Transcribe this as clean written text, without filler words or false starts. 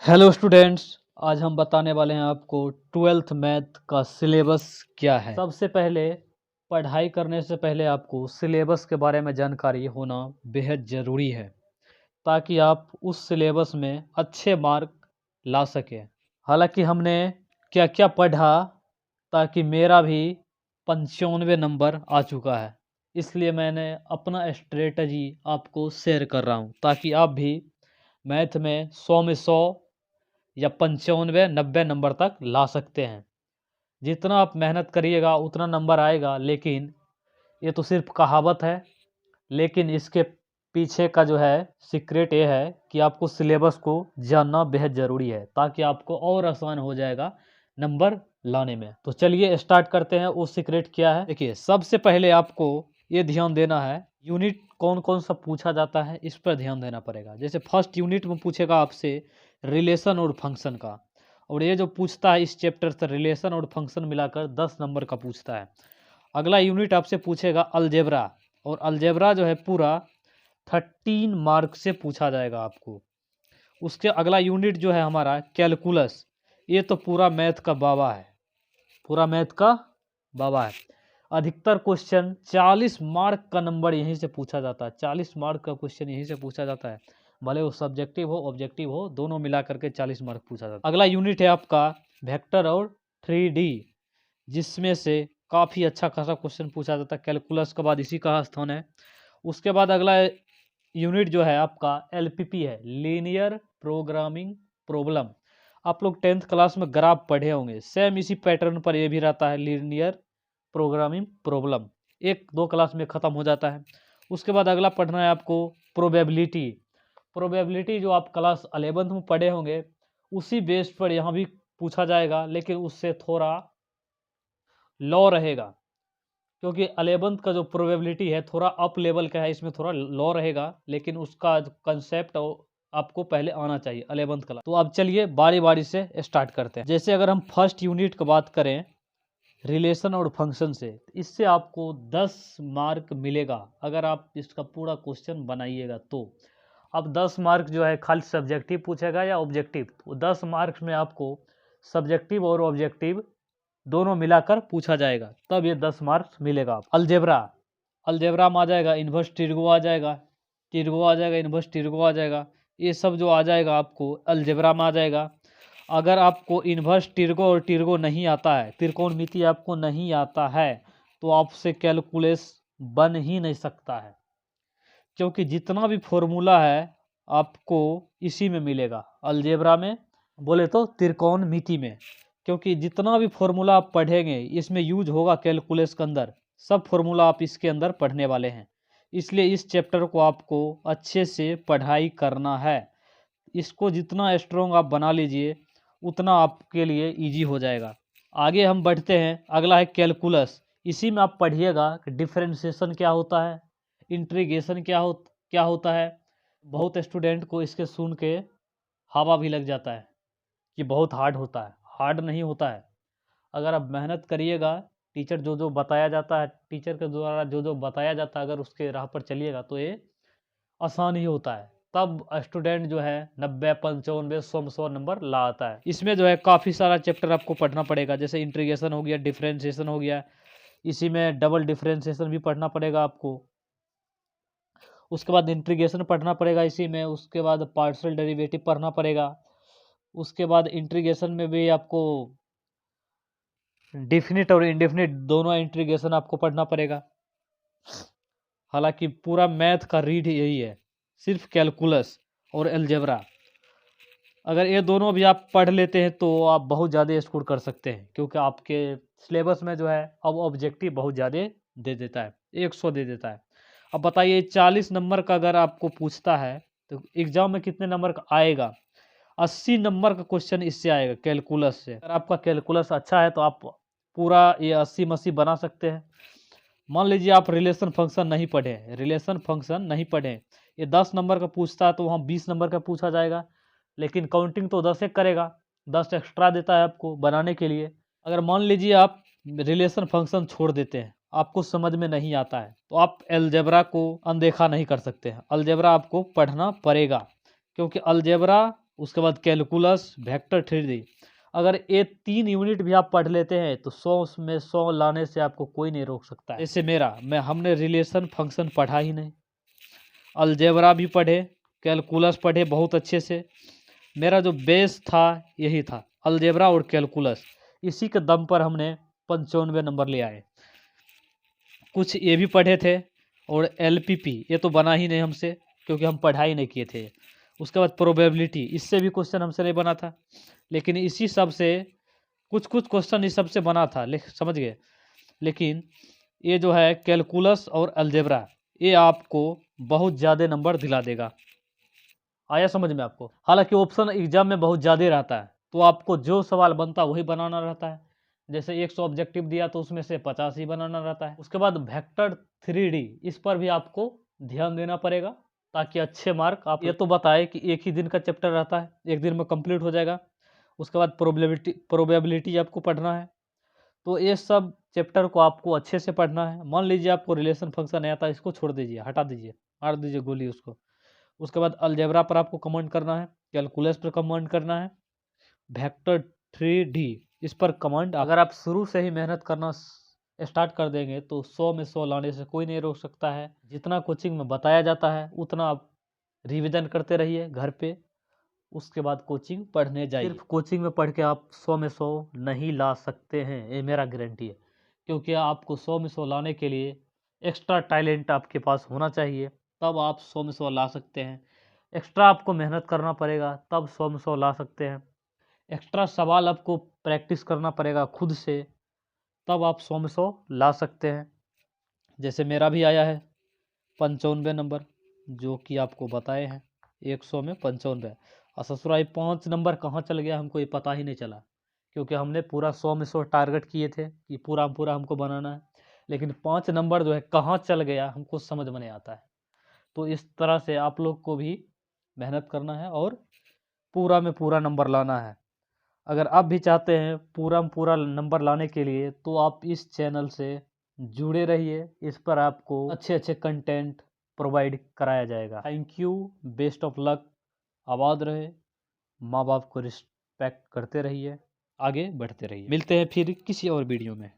Hello students, आज हम बताने वाले हैं आपको ट्वेल्थ मैथ का सिलेबस क्या है। सबसे पहले पढ़ाई करने से पहले आपको सिलेबस के बारे में जानकारी होना बेहद ज़रूरी है ताकि आप उस सिलेबस में अच्छे मार्क ला सकें। हालांकि हमने क्या क्या पढ़ा ताकि मेरा भी 95 नंबर आ चुका है, इसलिए मैंने अपना स्ट्रेटजी आपको शेयर कर रहा हूं ताकि आप भी मैथ में 100 में 100 या 95-90 नंबर तक ला सकते हैं। जितना आप मेहनत करिएगा उतना नंबर आएगा, लेकिन ये तो सिर्फ कहावत है। लेकिन इसके पीछे का जो है सीक्रेट ये है कि आपको सिलेबस को जानना बेहद ज़रूरी है ताकि आपको और आसान हो जाएगा नंबर लाने में। तो चलिए स्टार्ट करते हैं। वो सीक्रेट क्या है, देखिए सबसे पहले आपको ये ध्यान देना है यूनिट कौन कौन सा पूछा जाता है, इस पर ध्यान देना पड़ेगा। जैसे फर्स्ट यूनिट में पूछेगा आपसे रिलेशन और फंक्शन का, और ये जो पूछता है इस चैप्टर से रिलेशन और फंक्शन मिलाकर 10 नंबर का पूछता है। अगला यूनिट आपसे पूछेगा अलजेब्रा, और अलजेब्रा जो है पूरा 13 मार्क से पूछा जाएगा आपको। उसके अगला यूनिट जो है हमारा कैलकुलस, ये तो पूरा मैथ का बाबा है, पूरा मैथ का बाबा है। अधिकतर क्वेश्चन 40 मार्क का नंबर यहीं से पूछा जाता है, 40 मार्क का क्वेश्चन यहीं से पूछा जाता है, भले वो सब्जेक्टिव हो ऑब्जेक्टिव हो, दोनों मिला करके 40 मार्क पूछा जाता है। अगला यूनिट है आपका वेक्टर और 3D, जिसमें से काफ़ी अच्छा खासा क्वेश्चन पूछा जाता है। कैलकुलस के बाद इसी का स्थान है। उसके बाद अगला यूनिट जो है आपका LPP है, लीनियर प्रोग्रामिंग प्रॉब्लम। आप लोग 10th क्लास में ग्राफ पढ़े होंगे, सेम इसी पैटर्न पर ये भी रहता है, लीनियर प्रोग्रामिंग प्रॉब्लम। 1-2 क्लास में ख़त्म हो जाता है। उसके बाद अगला पढ़ना है आपको प्रोबेबिलिटी। प्रोबेबिलिटी जो आप क्लास 11th में पढ़े होंगे उसी बेस पर यहाँ भी पूछा जाएगा, लेकिन उससे थोड़ा लो रहेगा, क्योंकि 11th का जो प्रोबेबिलिटी है थोड़ा अप लेवल का है, इसमें थोड़ा लो रहेगा, लेकिन उसका कंसेप्ट आपको पहले आना चाहिए 11th क्लास। तो अब चलिए बारी बारी से स्टार्ट करते हैं। जैसे अगर हम फर्स्ट यूनिट की बात करें रिलेशन और फंक्शन से, इससे आपको 10 मार्क मिलेगा अगर आप इसका पूरा क्वेश्चन बनाइएगा तो। अब 10 मार्क जो है खाली सब्जेक्टिव पूछेगा या ऑब्जेक्टिव, तो 10 मार्क्स में आपको सब्जेक्टिव और ऑब्जेक्टिव दोनों मिलाकर पूछा जाएगा, तब ये 10 मार्क्स मिलेगा। अलजेब्रा, अलजेब्रा में आ जाएगा इन्वर्स टिर्गो आ जाएगा, टिर्गो आ जाएगा, इन्वर्स टिर्गो आ जाएगा, ये सब जो आ जाएगा आपको अलजेब्रा में आ जाएगा। अगर आपको इन्वर्स टिर्गो और टिर्गो नहीं आता है, त्रिकोणमिति आपको नहीं आता है, तो आपसे कैलकुलस बन ही नहीं सकता है, क्योंकि जितना भी फॉर्मूला है आपको इसी में मिलेगा, अलजेब्रा में, बोले तो त्रिकोणमिति में। क्योंकि जितना भी फॉर्मूला आप पढ़ेंगे इसमें यूज होगा कैलकुलस के अंदर, सब फॉर्मूला आप इसके अंदर पढ़ने वाले हैं। इसलिए इस चैप्टर को आपको अच्छे से पढ़ाई करना है। इसको जितना स्ट्रॉन्ग आप बना लीजिए उतना आपके लिए इजी हो जाएगा। आगे हम बढ़ते हैं, अगला है कैलकुलस। इसी में आप पढ़िएगा कि डिफरेंशिएशन क्या होता है, इंटीग्रेशन क्या होता है। बहुत स्टूडेंट को इसके सुन के हवा भी लग जाता है कि बहुत हार्ड होता है। हार्ड नहीं होता है, अगर आप मेहनत करिएगा, टीचर जो जो बताया जाता है, टीचर के द्वारा जो जो बताया जाता है, अगर उसके राह पर चलिएगा तो ये आसान ही होता है। तब स्टूडेंट जो है 90, 95, 100 नंबर ला आता है। इसमें जो है काफ़ी सारा चैप्टर आपको पढ़ना पड़ेगा, जैसे इंटीग्रेशन हो गया, डिफरेंशिएशन हो गया, इसी में डबल डिफरेंशिएशन भी पढ़ना पड़ेगा आपको। उसके बाद इंटीग्रेशन पढ़ना पड़ेगा इसी में, उसके बाद पार्शियल डेरिवेटिव पढ़ना पड़ेगा। उसके बाद इंटीग्रेशन में भी आपको डिफिनिट और इंडेफिनिट दोनों इंटीग्रेशन आपको पढ़ना पड़ेगा। हालांकि पूरा मैथ का रीड यही है, सिर्फ कैलकुलस और अलजेब्रा। अगर ये दोनों भी आप पढ़ लेते हैं तो आप बहुत ज़्यादा स्कोर कर सकते हैं, क्योंकि आपके सिलेबस में जो है अब ऑब्जेक्टिव बहुत ज़्यादा दे देता है, 100 दे देता है। अब बताइए 40 नंबर का अगर आपको पूछता है तो एग्जाम में कितने नंबर का आएगा? 80 नंबर का क्वेश्चन इससे आएगा, कैलकुलस से। अगर आपका कैलकुलस अच्छा है तो आप पूरा ये 80 बना सकते हैं। मान लीजिए आप रिलेशन फंक्शन नहीं पढ़े, रिलेशन फंक्शन नहीं पढ़े, ये 10 नंबर का पूछता है तो वहाँ 20 नंबर का पूछा जाएगा, लेकिन काउंटिंग तो 10 एक करेगा, 10 एक्स्ट्रा देता है आपको बनाने के लिए। अगर मान लीजिए आप रिलेशन फंक्शन छोड़ देते हैं, आपको समझ में नहीं आता है, तो आप अलजेब्रा को अनदेखा नहीं कर सकते हैं, अलजेब्रा आपको पढ़ना पड़ेगा, क्योंकि अलजेब्रा उसके बाद कैलकुलस, वेक्टर 3D। अगर ये 3 यूनिट भी आप पढ़ लेते हैं तो 100 में 100 लाने से आपको कोई नहीं रोक सकता है। जैसे हमने रिलेशन फंक्शन पढ़ा ही नहीं, अलजेब्रा भी पढ़े, कैलकुलस पढ़े बहुत अच्छे से। मेरा जो बेस था यही था, अलजेब्रा और कैलकुलस। इसी के दम पर हमने 95 नंबर ले आए। कुछ ये भी पढ़े थे, और LPP ये तो बना ही नहीं हमसे, क्योंकि हम पढ़ाई नहीं किए थे। उसके बाद प्रोबेबिलिटी, इससे भी क्वेश्चन हमसे नहीं बना था, लेकिन इसी सब से कुछ क्वेश्चन इस सब से बना था, समझ गए। लेकिन ये जो है कैलकुलस और अलजेब्रा, ये आपको बहुत ज़्यादा नंबर दिला देगा। आया समझ में आपको? हालांकि ऑप्शन एग्जाम में बहुत ज़्यादा रहता है, तो आपको जो सवाल बनता है वही बनाना रहता है। जैसे 100 ऑब्जेक्टिव दिया तो उसमें से 50 ही बनाना रहता है। उसके बाद वेक्टर 3D, इस पर भी आपको ध्यान देना पड़ेगा ताकि अच्छे मार्क आप। ये तो बताए कि एक ही दिन का चैप्टर रहता है, एक दिन में कंप्लीट हो जाएगा। उसके बाद प्रोबेबिलिटी आपको पढ़ना है। तो ये सब चैप्टर को आपको अच्छे से पढ़ना है। मान लीजिए आपको रिलेशन फंक्शन नहीं आता, इसको छोड़ दीजिए, हटा दीजिए, मार दीजिए गोली उसको। उसके बाद अलजेब्रा पर आपको कमेंट करना है, कैलकुलस पर कमेंट करना है, वेक्टर 3D इस पर कमांड। अगर आप शुरू से ही मेहनत करना स्टार्ट कर देंगे तो 100 में 100 लाने से कोई नहीं रोक सकता है। जितना कोचिंग में बताया जाता है उतना आप रिवीजन करते रहिए घर पे, उसके बाद कोचिंग पढ़ने जाइए। सिर्फ कोचिंग में पढ़ के आप 100 में 100 नहीं ला सकते हैं, ये मेरा गारंटी है। क्योंकि आपको 100 में 100 लाने के लिए एक्स्ट्रा टैलेंट आपके पास होना चाहिए, तब आप 100 में 100 ला सकते हैं। एक्स्ट्रा आपको मेहनत करना पड़ेगा, तब 100 में 100 ला सकते हैं। एक्स्ट्रा सवाल आपको प्रैक्टिस करना पड़ेगा खुद से, तब आप 100 में 100 ला सकते हैं। जैसे मेरा भी आया है 95 नंबर, जो कि आपको बताए हैं 100 में 95। और ससुराई 5 नंबर कहाँ चल गया हमको ये पता ही नहीं चला, क्योंकि हमने पूरा 100 में 100 टारगेट किए थे कि पूरा पूरा हमको बनाना है। लेकिन 5 नंबर जो है कहाँ चल गया हमको समझ में नहीं आता है। तो इस तरह से आप लोग को भी मेहनत करना है और पूरा में पूरा नंबर लाना है। अगर आप भी चाहते हैं पूरा में पूरा नंबर लाने के लिए, तो आप इस चैनल से जुड़े रहिए। इस पर आपको अच्छे अच्छे कंटेंट प्रोवाइड कराया जाएगा। Thank you, best of luck. आबाद रहे, माँ बाप को रिस्पेक्ट करते रहिए, आगे बढ़ते रहिए। मिलते हैं फिर किसी और वीडियो में।